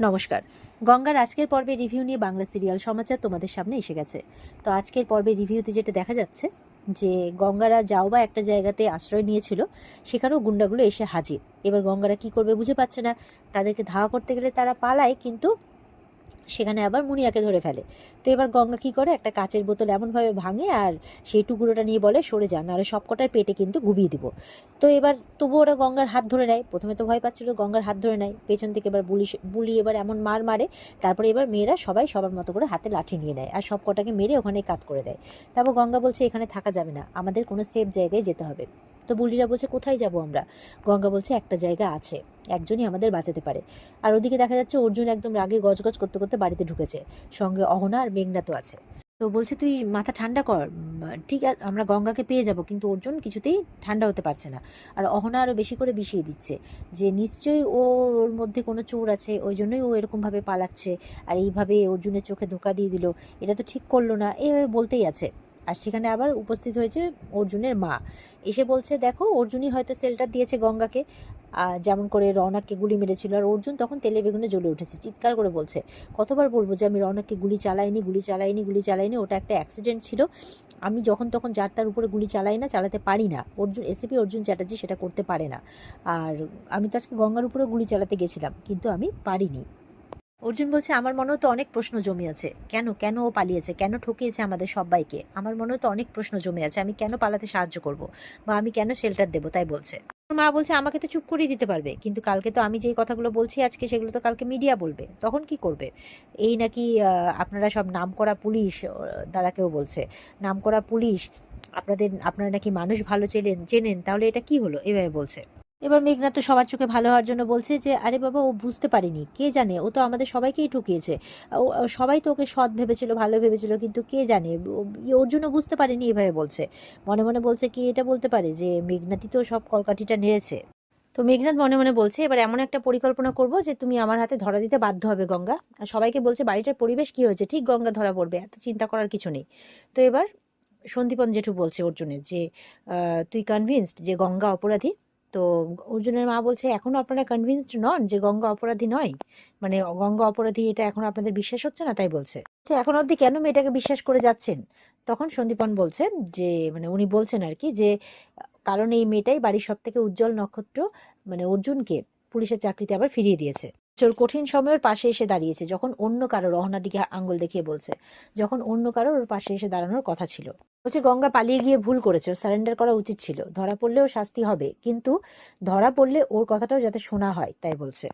নমস্কার। গঙ্গার আজকের পর্বে রিভিউ নিয়ে বাংলা সিরিয়াল সমাচার তোমাদের সামনে এসে গেছে। তো আজকের পর্বে রিভিউতে যেটা দেখা যাচ্ছে যে গঙ্গারা যাও বা একটা জায়গাতে আশ্রয় নিয়েছিল, সেখানেও গুন্ডাগুলো এসে হাজির। এবার গঙ্গারা কি করবে বুঝে পাচ্ছে না। তাদেরকে ধাওয়া করতে গেলে তারা পালায়, কিন্তু সেখানে আবার মুনিয়াকে ধরে ফেলে। তো এবার গঙ্গা কী করে, একটা কাচের বোতল এমনভাবে ভাঙে আর সেই টুকরোটা নিয়ে বলে সরে যান, নাহলে সব কটার পেটে কিন্তু গুবিয়ে দিব। তো এবার তবু ওরা গঙ্গার হাত ধরে নেয়। প্রথমে তো ভয় পাচ্ছিল, গঙ্গার হাত ধরে নেয় পেছন থেকে, এবার বুলি এবার এমন মার মারে। তারপরে এবার মেয়েরা সবাই সবার মতো করে হাতে লাঠি নিয়ে নেয় আর সব কটাকে মেরে ওখানে কাত করে দেয়। তারপর গঙ্গা বলছে এখানে থাকা যাবে না, আমাদের কোনো সেফ জায়গায় যেতে হবে। তো বুলিরা বলছে কোথায় যাব আমরা? গঙ্গা বলছে একটা জায়গা আছে, একজনই আমাদের বাঁচাতে পারে। আর ওদিকে দেখা যাচ্ছে অর্জুন একদম রাগে গজগজ করতে করতে বাড়িতে ঢুকেছে, সঙ্গে অহনা আর মেঘনা তো আছে। তো বলছে তুই মাথা ঠান্ডা কর, ঠিক আছে আমরা গঙ্গাকে পেয়ে যাব। কিন্তু অর্জুন কিছুতেই ঠান্ডা হতে পারছে না। আর অহনা আরও বেশি করে বিষিয়ে দিচ্ছে যে নিশ্চয়ই ওর মধ্যে কোনো চোর আছে, ওই জন্যই ও এরকমভাবে পালাচ্ছে আর এইভাবে অর্জুনের চোখে ধোকা দিয়ে দিল, এটা তো ঠিক করলো না, এভাবে বলতেই আছে। আর সেখানে আবার উপস্থিত হয়েছে অর্জুনের মা। এসে বলছে দেখো অর্জুনই হয়তো সেলটা দিয়েছে গঙ্গাকে, যেমন করে রওনাককে গুলি মেরেছিল। আর অর্জুন তখন তেলে বেগুনে জ্বলে উঠেছে, চিৎকার করে বলছে কতবার বলবো যে আমি রওনাককে গুলি চালাইনি, গুলি চালাইনি, গুলি চালাইনি, ওটা একটা অ্যাক্সিডেন্ট ছিল। আমি যখন তখন যার তার উপরে গুলি চালাই না, চালাতে পারি না। অর্জুন এসিপি অর্জুন চ্যাটার্জি সেটা করতে পারে না। আর আমি তো আজকে গঙ্গার উপরে গুলি চালাতে গেছিলাম, কিন্তু আমি পারিনি। অর্জুন বলছে আমার মনেও তো অনেক প্রশ্ন জমে আছে, কেন কেন ও পালিয়েছে, কেন ঠকিয়েছে আমাদের সবাইকে, আমার মনেও তো অনেক প্রশ্ন জমে আছে, আমি কেন পালাতে সাহায্য করব বা আমি কেন শেল্টার দেবো, তাই বলছে। ওর মা বলছে আমাকে তো চুপ করিয়ে দিতে পারবে, কিন্তু কালকে তো আমি যেই কথাগুলো বলছি আজকে, সেগুলো তো কালকে মিডিয়া বলবে, তখন কি করবে? এই নাকি আপনারা সব নামকরা পুলিশ, দাদাকেও বলছে নামকরা পুলিশ, আপনারা নাকি মানুষ ভালো চেনেন চেনেন, তাহলে এটা কি হলো, এভাবে বলছে। এবার মেঘনা তো সবার চোখে ভালো হওয়ার জন্য বলছে যে আরে বাবা ও বুঝতে পারেনি, কে জানে, ও তো আমাদের সবাইকেই ঠকিয়েছে। সবাই তো ওকে সৎ ভেবেছিল, ভালো ভেবেছিল, কিন্তু কে জানে ওর জন্য বুঝতে পারেনি, এভাবে বলছে। মনে মনে বলছে কি এটা বলতে পারে যে মেঘনাতি তো সব কলকাঠিটা নেড়েছে। তো মেঘনাথ মনে মনে বলছে এবার এমন একটা পরিকল্পনা করব যে তুমি আমার হাতে ধরা দিতে বাধ্য হবে গঙ্গা। আর সবাইকে বলছে বাড়িটার পরিবেশ কি হয়েছে, ঠিক গঙ্গা ধরা পড়বে, এত চিন্তা করার কিছু নেই। তো এবার সন্দীপন জেঠু বলছে অর্জুনের যে তুই কনভিন্সড যে গঙ্গা অপরাধী? তো অর্জুনের মা বলছে এখনো আপনারা কনভিন্সড নন যে গঙ্গা অপরাধী নয়, মানে গঙ্গা অপরাধী এটা এখন আপনাদের বিশ্বাস হচ্ছে না, তাই বলছে। এখন অবধি কেন মেয়েটাকে বিশ্বাস করে যাচ্ছেন? তখন সন্দীপন বলছে যে মানে উনি বলছেন আর কি যে কারণ এই মেয়েটাই বাড়ির সব থেকে উজ্জ্বল নক্ষত্র, মানে অর্জুনকে পুলিশের চাকরিতে আবার ফিরিয়ে দিয়েছে। ওর কঠিন সময়ের পাশে এসে দাঁড়িয়েছে, যখন অন্য কারো, রহনার দিকে আঙ্গুল দেখিয়ে বলছে, যখন অন্য কারোর ওর পাশে এসে দাঁড়ানোর কথা ছিল। বলছে গঙ্গা পালিয়ে গিয়ে ভুল করেছে, ওর সারেন্ডার করা উচিত ছিল, ধরা পড়লেও শাস্তি হবে, কিন্তু ধরা পড়লে ওর কথাটাও যাতে শোনা হয়, তাই বলছে।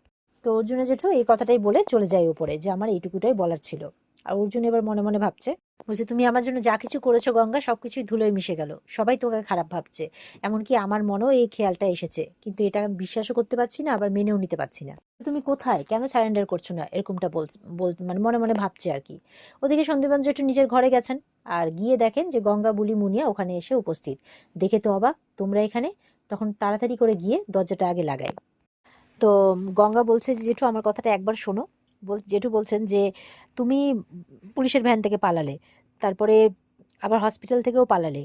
তো অর্জুনের জেঠু এই কথাটাই বলে চলে যায় উপরে, যে আমার এইটুকুটাই বলার ছিল। আর অর্জুন এবার মনে মনে ভাবছে, বলছে তুমি আমার জন্য যা কিছু করেছো গঙ্গা, সবকিছুই ধুলোয় মিশে গেল, সবাই তোকে খারাপ ভাবছে, এমনকি আমার মনেও এই খেয়ালটা এসেছে, কিন্তু এটা আমি বিশ্বাসও করতে পারছি না, আবার মেনেও নিতে পারছি না। তুমি কোথায়, কেন সারেন্ডার করছো না, এরকমটা মানে মনে মনে ভাবছে আর কি। ওদিকে সন্দীপন জেঠু নিজের ঘরে গেছেন, আর গিয়ে দেখেন যে গঙ্গা বুলি মুনিয়া ওখানে এসে উপস্থিত। দেখে তো অবাক, তোমরা এখানে? তখন তাড়াতাড়ি করে গিয়ে দরজাটা আগে লাগায়। তো গঙ্গা বলছে যে জেঠু আমার কথাটা একবার শোনো। জেঠু বলছেন যে তুমি পুলিশের ভ্যান থেকে পালালে, তারপরে আবার হসপিটাল থেকেও পালালে,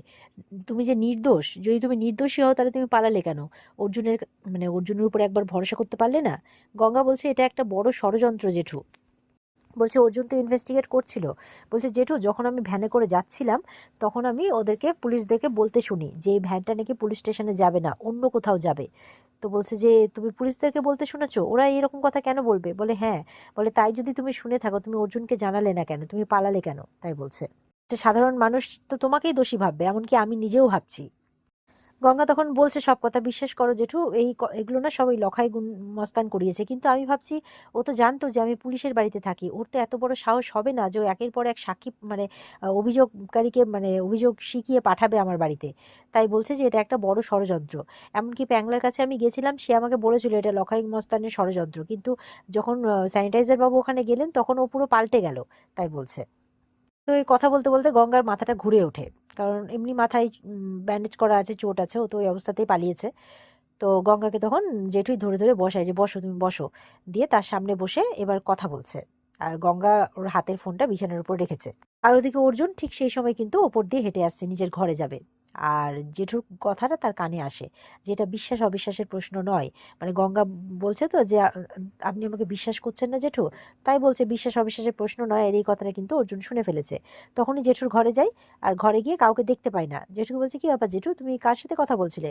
তুমি যে নির্দোষ, যদি তুমি নির্দোষী হও তাহলে তুমি পালালে কেন? অর্জুনের মানে অর্জুনের উপরে একবার ভরসা করতে পারলে না? গঙ্গা বলছে এটা একটা বড় ষড়যন্ত্র জেঠু। বলছে অর্জুন তো ইনভেস্টিগেট করছিল। বলছে জেঠু যখন আমি ভ্যানে করে যাচ্ছিলাম, তখন আমি পুলিশদেরকে বলতে শুনি যে এই ভ্যানটা নাকি পুলিশ স্টেশনে যাবে না, অন্য কোথাও যাবে। তো বলছে যে তুমি পুলিশদেরকে বলতে শুনেছো, ওরা এরকম কথা কেন বলবে? বলে হ্যাঁ। বলে তাই যদি তুমি শুনে থাকো, তুমি অর্জুনকে জানালে না কেন, তুমি পালালে কেন, তাই বলছে। যে সাধারণ মানুষ তো তোমাকেই দোষী ভাববে, এমনকি আমি নিজেও ভাবছি। গঙ্গা তখন বলছে সব কথা বিশ্বাস করো জেঠু, এগুলো না সবাই লখাই মস্তান করিয়েছে, কিন্তু আমি ভাবছি ও তো জানতো যে আমি পুলিশের বাড়িতে থাকি, ওর তো এত বড় সাহস হবে না যে ও একের পর এক সাক্ষী মানে অভিযোগকারীকে মানে অভিযোগ শিখিয়ে পাঠাবে আমার বাড়িতে। তাই বলছে যে এটা একটা বড় ষড়যন্ত্র। এমনকি প্যাংলার কাছে আমি গেছিলাম, সে আমাকে বলেছিল এটা লখাই মস্তানের ষড়যন্ত্র, কিন্তু যখন স্যানিটাইজার বাবু ওখানে গেলেন তখন ও পুরো পাল্টে গেল, তাই বলছে। তো এই কথা বলতে বলতে গঙ্গার মাথাটা ঘুরে ওঠে, কারণ এমনি মাথায় ব্যান্ডেজ করা আছে, চোট আছে, ও তো ওই অবস্থাতেই পালিয়েছে। তো গঙ্গাকে তখন জেঠুই ধরে ধরে বসায় যে বসো তুমি বসো, দিয়ে তার সামনে বসে এবার কথা বলছে। আর গঙ্গা ওর হাতের ফোনটা বিছানার উপর রেখেছে। আর ওদিকে অর্জুন ঠিক সেই সময় কিন্তু ওপর দিয়ে হেঁটে আসছে, নিজের ঘরে যাবে। আর জেঠুর কথাটা তার কানে আসে, যেটা বিশ্বাস অবিশ্বাসের প্রশ্ন নয়। মানে গঙ্গা বলছে তো যে আপনি আমাকে বিশ্বাস করছেন না জেঠু, তাই বলছে বিশ্বাস অবিশ্বাসের প্রশ্ন নয়। আর এই কথাটা কিন্তু অর্জুন শুনে ফেলেছে। তখনই জেঠুর ঘরে যায়, আর ঘরে গিয়ে কাউকে দেখতে পায় না। জেঠুকে বলছে, কি ব্যাপার জেঠু, তুমি কার সাথে কথা বলছিলে?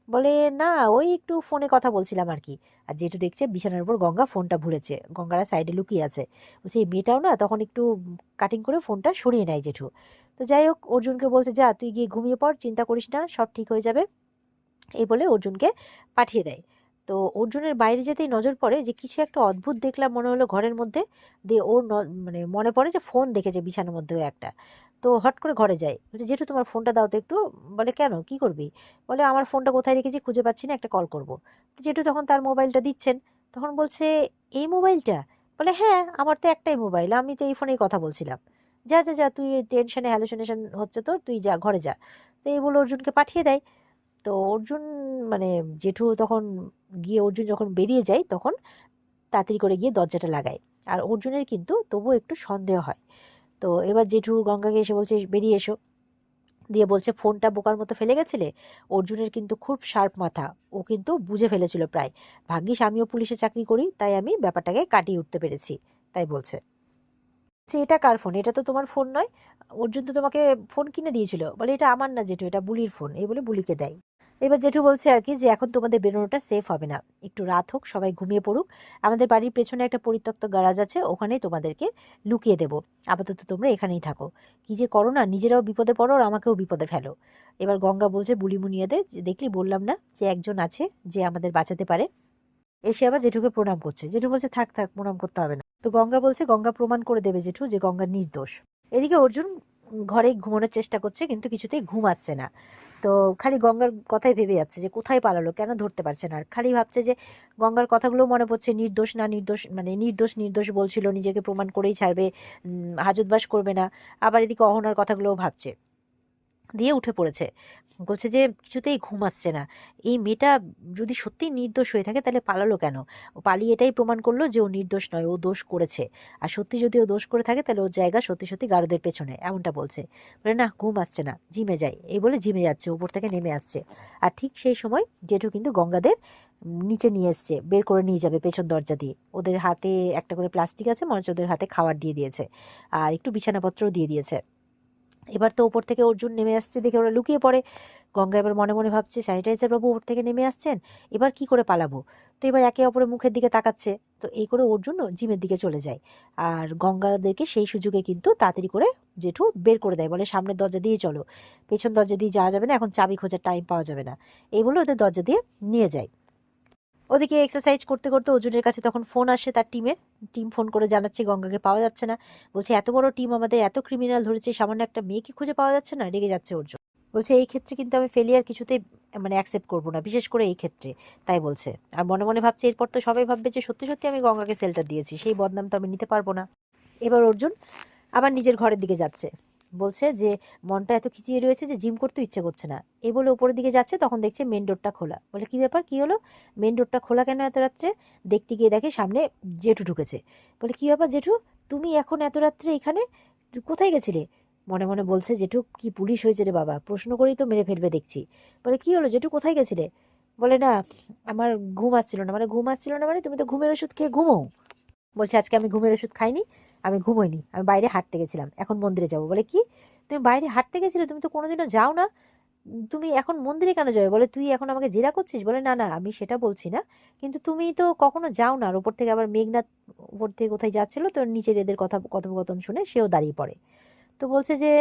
বলে, না ওই একটু ফোনে কথা বলছিলাম আর কি। আর জেঠু দেখছে বিছানার উপর গঙ্গা ফোনটা ভুলেছে, গঙ্গারা সাইডে লুকিয়ে আছে। বলছে এই মেয়েটাও না, তখন একটু কাটিং করে ফোনটা সরিয়ে নেয় জেঠু। তো যাই হোক, অর্জুনকে বলছে, যা তুই গিয়ে ঘুমিয়ে পড়, চিন্তা করিস না, সব ঠিক হয়ে যাবে। এই বলে অর্জুনকে পাঠিয়ে দেয়। তো অর্জুনের বাইরে যেতেই নজর পড়ে যে কিছু একটা অদ্ভুত দেখলাম মনে হলো ঘরের মধ্যে। দিয়ে ওর মানে মনে পড়ে যে ফোন দেখেছে বিছানার মধ্যে একটা। তো হট করে ঘরে যায়, বলছে জেঠু তোমার ফোনটা দাও তো একটু। বলে, কেন, কি করবি? বলে, আমার ফোনটা কোথায় রেখেছি খুঁজে পাচ্ছি না, একটা কল করব। তো জেঠু তখন তার মোবাইলটা দিচ্ছেন। তখন বলছে, এই মোবাইলটা? বলে, হ্যাঁ আমার তো একটাই মোবাইল, আমি তো এই ফোনেই কথা বলছিলাম। যা যা যা, তুই টেনশনে হ্যালুসিনেশন হচ্ছে তোর, তুই যা ঘরে যা। তো এই বলে অর্জুনকে পাঠিয়ে দেয়। তো অর্জুন, মানে জেঠু তখন গিয়ে, অর্জুন যখন বেরিয়ে যায় তখন তাড়াতাড়ি করে গিয়ে দরজাটা লাগায়। আর অর্জুনের কিন্তু তবুও একটু সন্দেহ হয়। তো এবার জেঠু গঙ্গাকে এসে বলছে, বেরিয়ে এসো। দিয়ে বলছে, ফোনটা বোকার মতো ফেলে গেছিলে? অর্জুনের কিন্তু খুব শার্প মাথা, ও কিন্তু বুঝে ফেলেছিল প্রায়। ভাগ্যিস আমিও পুলিশে চাকরি করি, তাই আমি ব্যাপারটাকে কাটিয়ে উঠতে পেরেছি, তাই বলছে। এটা কার ফোন? এটা তো তোমার ফোন নয়, অর্জুন তো তোমাকে ফোন কিনে দিয়েছিল। বলে, এটা আমার না জেঠু, এটা বুলির ফোন। এই বলে বুলিকে দেয়। এবার জেঠু বলছে আর কি যে এখন তোমাদের বেরোনোটা সেফ হবে না, একটু রাত হোক, সবাই ঘুমিয়ে পড়ুক। আমাদের বাড়ির পেছনে একটা পরিত্যক্ত গ্যারাজ আছে, ওখানেই তোমাদেরকে লুকিয়ে দেবো। আপাতত তোমরা এখানেই থাকো। কি যে করো না, নিজেরাও বিপদে পড়ো আর আমাকেও বিপদে ফেলো। এবার গঙ্গা বলছে বুলি মুনিয়াদে, যে দেখলি বললাম না যে একজন আছে যে আমাদের বাঁচাতে পারে। এসে আবার জেঠুকে প্রণাম করছে। জেঠু বলছে, থাক থাক, প্রণাম করতে হবে না। তো গঙ্গা বলছে, গঙ্গা প্রমাণ করে দেবে জেঠু যে গঙ্গা নির্দোষ। এদিকে অর্জুন ঘরে ঘুমানোর চেষ্টা করছে, কিন্তু কিছুতেই ঘুম আসছে না। তো খালি গঙ্গার কথাই ভেবে যাচ্ছে যে কোথায় পালালো, কেন ধরতে পারছে না। আর খালি ভাবছে যে গঙ্গার কথাগুলো মনে পড়ছে, নির্দোষ না নির্দোষ, মানে নির্দোষ নির্দোষ বলছিল, নিজেকে প্রমাণ করেই ছাড়বে, হাজতবাস করবে না। আবার এদিকে অহনার কথাগুলোও ভাবছে। দিয়ে উঠে পড়েছে, বলছে যে কিছুতেই ঘুম আসছে না। এই মেয়েটা যদি সত্যি নির্দোষ হয়ে থাকে তাহলে পালালো কেন? ও পালিয়ে এটাই প্রমাণ করলো যে ও নির্দোষ নয়, ও দোষ করেছে। আর সত্যি যদি ও দোষ করে থাকে তাহলে ওর জায়গা সত্যি সত্যি গারদের পেছনে, এমনটা বলছে। বলে, না ঘুম আসছে না, জিমে যাই। এই বলে জিমে যাচ্ছে, উপর থেকে নেমে আসছে। আর ঠিক সেই সময় জেঠু কিন্তু গঙ্গাদের নিচে নিয়ে এসছে, বের করে নিয়ে যাবে পেছন দরজা দিয়ে। ওদের হাতে একটা করে প্লাস্টিক আছে, মনে হচ্ছে ওদের হাতে খাবার দিয়ে দিয়েছে, আর একটু বিছানাপত্রও দিয়ে দিয়েছে। এবার তো ওপর থেকে অর্জুন নেমে আসছে দেখে ওরা লুকিয়ে পড়ে। গঙ্গা এবার মনে মনে ভাবছে, স্যানিটাইজার বাবু ওপর থেকে নেমে আসছেন, এবার কি করে পালাবো? তো এবার একে অপরের মুখের দিকে তাকাচ্ছে। তো এই করে অর্জুন জিমের দিকে চলে যায়। আর গঙ্গাদেরকে সেই সুযোগে কিন্তু তাড়াতাড়ি করে জেঠু বের করে দেয়, বলে সামনের দরজা দিয়ে চলো, পেছন দরজা দিয়ে যাওয়া যাবে না, এখন চাবি খোঁজার টাইম পাওয়া যাবে না। এই বলে ওদের দরজা দিয়ে নিয়ে যায়। ওদিকে এক্সারসাইজ করতে করতে অর্জুনের কাছে তখন ফোন আসে তার টিমের। টিম ফোন করে জানাচ্ছে গঙ্গাকে পাওয়া যাচ্ছে না। বলছে, এত বড় টিম আমাদের, এত ক্রিমিনাল ধরেছে, সামান্য একটা মেয়েকে খুঁজে পাওয়া যাচ্ছে না? রেগে যাচ্ছে অর্জুন। বলছে, এই ক্ষেত্রে কিন্তু আমি ফেলিয়ার কিছুতেই মানে অ্যাকসেপ্ট করবো না, বিশেষ করে এই ক্ষেত্রে, তাই বলছে। আর মনে মনে ভাবছে, এরপর তো সবাই ভাববে যে সত্যি সত্যি আমি গঙ্গাকে সেলটা দিয়েছি, সেই বদনাম তো আমি নিতে পারবো না। এবার অর্জুন আবার নিজের ঘরের দিকে যাচ্ছে। বলছে যে মনটা এত খিচিয়ে রয়েছে যে জিম করতে ইচ্ছে করছে না। এই বলে উপরের দিকে যাচ্ছে, তখন দেখছে মেন ডোরটা খোলা। বলে, কি ব্যাপার, কি হলো? মেন ডোরটা খোলা কেন এত রাত্রে? দেখতে গিয়ে দেখে সামনে জেঠু ঢুকেছে। বলে, কি ব্যাপার জেঠু, তুমি এখন এত রাত্রে এখানে, কোথায় গেছিলে? মনে মনে বলছে, জেঠু কি পুলিশ হয়েছে রে বাবা, প্রশ্ন করেই তো মেরে ফেলবে দেখছি। বলে, কি হলো জেঠু, কোথায় গেছিলে? বলে, না আমার ঘুম আসছিল না। মানে ঘুম আসছিল না মানে তুমি তো ঘুমের ওষুধ খেয়ে ঘুমো। বলছে, আজকে আমি ঘুমের ওষুধ খাইনি, আমি ঘুমোইনি, আমি বাইরে হাঁটতে গেছিলাম, এখন মন্দিরে যাবো। বলে, কি, তুমি বাইরে হাঁটতে গেছিলে? তুমি তো কোনোদিনও যাও না, তুমি এখন মন্দিরে কেন যাবে? বলে, তুই এখন আমাকে জেরা করছিস? বলে, না না আমি সেটা বলছি না, কিন্তু তুমি তো কখনো যাও না। আর ওপর থেকে আবার মেঘনাথ উপর থেকে কোথায় যাচ্ছিল, তো নিচের এদের কথা কথোপকথন শুনে সেও দাঁড়িয়ে পড়ে। তো বলছে যে,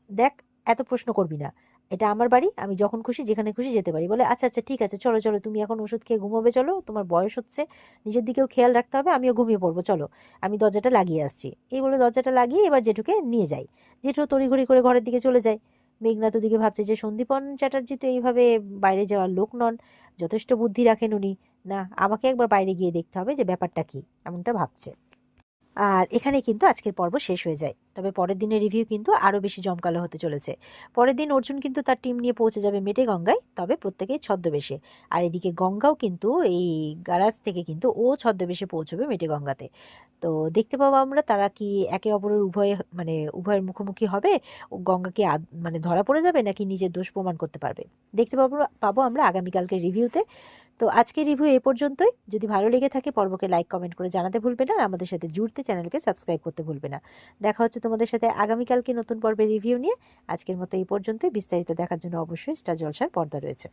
দেখ, এত প্রশ্ন করবি না, এটা আমার বাড়ি, আমি যখন খুশি যেখানে খুশি যেতে পারি। বলে, আচ্ছা আচ্ছা ঠিক আছে, চলো চলো, তুমি এখন ওষুধ খেয়ে ঘুমোবে, চলো, তোমার বয়স হচ্ছে, নিজের দিকেও খেয়াল রাখতে হবে, আমিও ঘুমিয়ে পড়বো, চলো, আমি দরজাটা লাগিয়ে আসছি। এই বলে দরজাটা লাগিয়ে এবার জেঠুকে নিয়ে যাই। জেঠু তড়িঘড়ি করে ঘরের দিকে চলে যায়। মেঘনাথ ওদিকে ভাবছে যে সন্দীপন চ্যাটার্জি তো এইভাবে বাইরে যাওয়ার লোক নন, যথেষ্ট বুদ্ধি রাখেন উনি। না, আমাকে একবার বাইরে গিয়ে দেখতে হবে যে ব্যাপারটা কি, এমনটা ভাবছে। আর এখানে কিন্তু আজকের পর্ব শেষ হয়ে যায়। তবে পরের দিনের রিভিউ কিন্তু আরও বেশি জমকালো হতে চলেছে। পরের দিন অর্জুন কিন্তু তার টিম নিয়ে পৌঁছে যাবে মেটেগঙ্গায়, তবে প্রত্যেকেই ছদ্মবেশে। আর এদিকে গঙ্গাও কিন্তু এই গ্যারাজ থেকে কিন্তু ও ছদ্মবেশে পৌঁছবে মেটেগঙ্গাতে। তো দেখতে পাবো আমরা তারা কি একে অপরের উভয়ের মুখোমুখি হবে, ও গঙ্গা কি মানে ধরা পড়ে যাবে নাকি নিজের দোষ প্রমাণ করতে পারবে, দেখতে পাবো আমরা আগামীকালকের রিভিউতে। তো আজকের রিভিউ এ পর্যন্তই। যদি ভালো লেগে থাকে পর্বকে লাইক কমেন্ট করে জানাতে ভুলবে না, আর আমাদের সাথে জুড়তে চ্যানেলকে সাবস্ক্রাইব করতে ভুলবে না। দেখা হচ্ছে তোমাদের সাথে আগামীকালকে নতুন পর্বের রিভিউ নিয়ে। আজকের মতো এই পর্যন্তই। বিস্তারিত দেখার জন্য অবশ্যই স্টার জলসার পর্দা রয়েছে।